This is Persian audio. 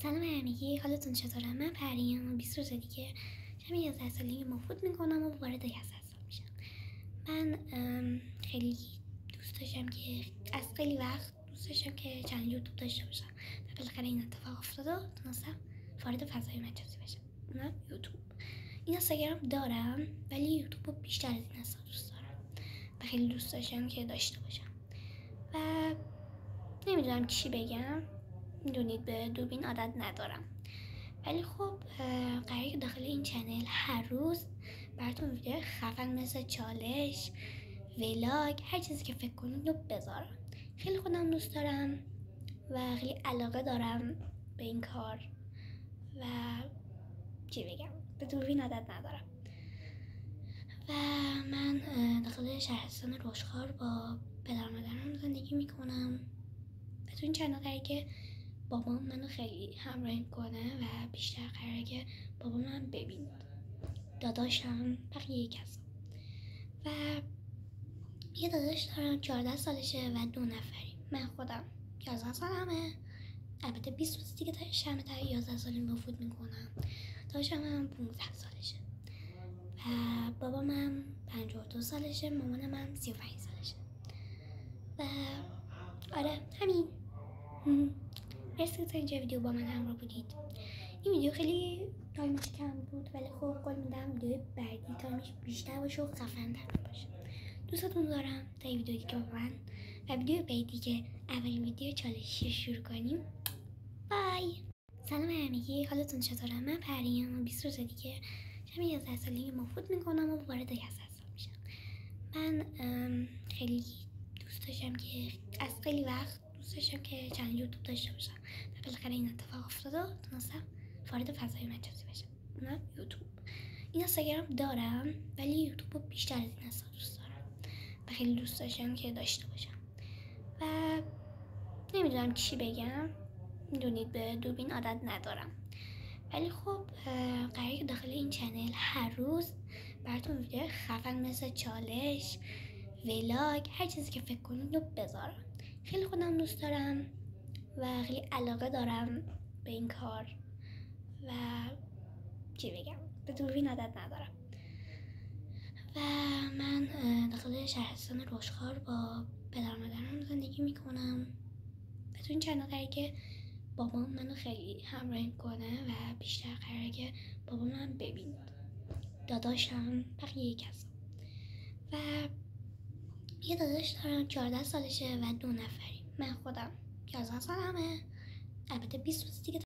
سلام همگی، حالتون چطوره؟ من پریم 20 روز دیگه شب 11 سالگی مفوت میکنم و وارد 11 سال میشم. من خیلی دوست داشتم که از خیلی وقت دوست داشتم که چنل یوتیوب داشته باشم و بالاخره این اتفاق افتاد و تونستم وارد فضای مجازی بشم، اونم یوتیوب. اینستاگرام دارم ولی یوتیوب رو بیشتر از این دوست دارم و خیلی دوست داشتم که داشته باشم و نمیدونم چی بگم. میدونید به دوربین عادت ندارم، ولی خب قراره که داخل این چنل هر روز براتون ویدیو خفن مثل چالش، ولاگ، هر چیزی که فکر کنید رو بذارم. خیلی خودم دوست دارم و خیلی علاقه دارم به این کار و چی بگم، به دوربین عادت ندارم. و من داخل شهرستان رشخار با پدر مادرم زندگی میکنم و تو این چنل قراره که بابام منو خیلی همراهی کنه و بیشتر قراره که بابا من ببین، داداشم، بقیه کسا. و یه داداش دارم 14 سالشه و 2 نفری. من خودم 11 سالمه، البته 20 روز دیگه شهر تا 11 سالی مفوت میکنم. داداشم هم 15 سالشه و بابام هم 52 سالشه، مامانم هم 35 سالشه. و آره همین. مرسی تا اینجا ویدیو با من همراه بودید. این ویدیو خیلی تایمش کم بود ولی خب قول میدم ویدیو بعدی تایمش بیشتر باشه و خفن‌تر باشه. دوستتون دارم. تا این ویدیو دیگه با من و ویدیو بعدی که اولین ویدیو چالشی شروع کنیم. بای. سلام همگی، حالتون چطوره؟ من پریم 20 روز دیگه شب 11 سالگی مفوت میکنم و وارد 11 سال میشم. من خیلی دوست داشتم که از خیلی وقت دوست داشتم که چنل یوتیوب داشته باشم و بالاخره این اتفاق افتاد و تونستم وارد فضای مجازی بشم، اونم یوتیوب. اینستاگرام دارم ولی یوتیوب رو بیشتر از این دوست دارم و خیلی دوست داشتم که داشته باشم و نمیدونم چی بگم. میدونید به دوربین عادت ندارم، ولی خب قراره که داخل این چنل هر روز براتون ویدیو خفن مثل چالش، ولاگ، هر چیزی که فکر کنید رو بذارم. خیلی خودم دوست دارم و خیلی علاقه دارم به این کار و چی بگم، به دوربین عادت ندارم. و من داخل شهرستان رشخار با پدر مادرم زندگی میکنم و تو این چنل قراره که بابام منو خیلی همراهی کنه و بیشتر قراره که بابا من ببین، داداشم، بقیه کسا. و یه داداش دارم 14 سالشه و 2 نفری. من خودم 11 سالمه، البته 20 روز دیگه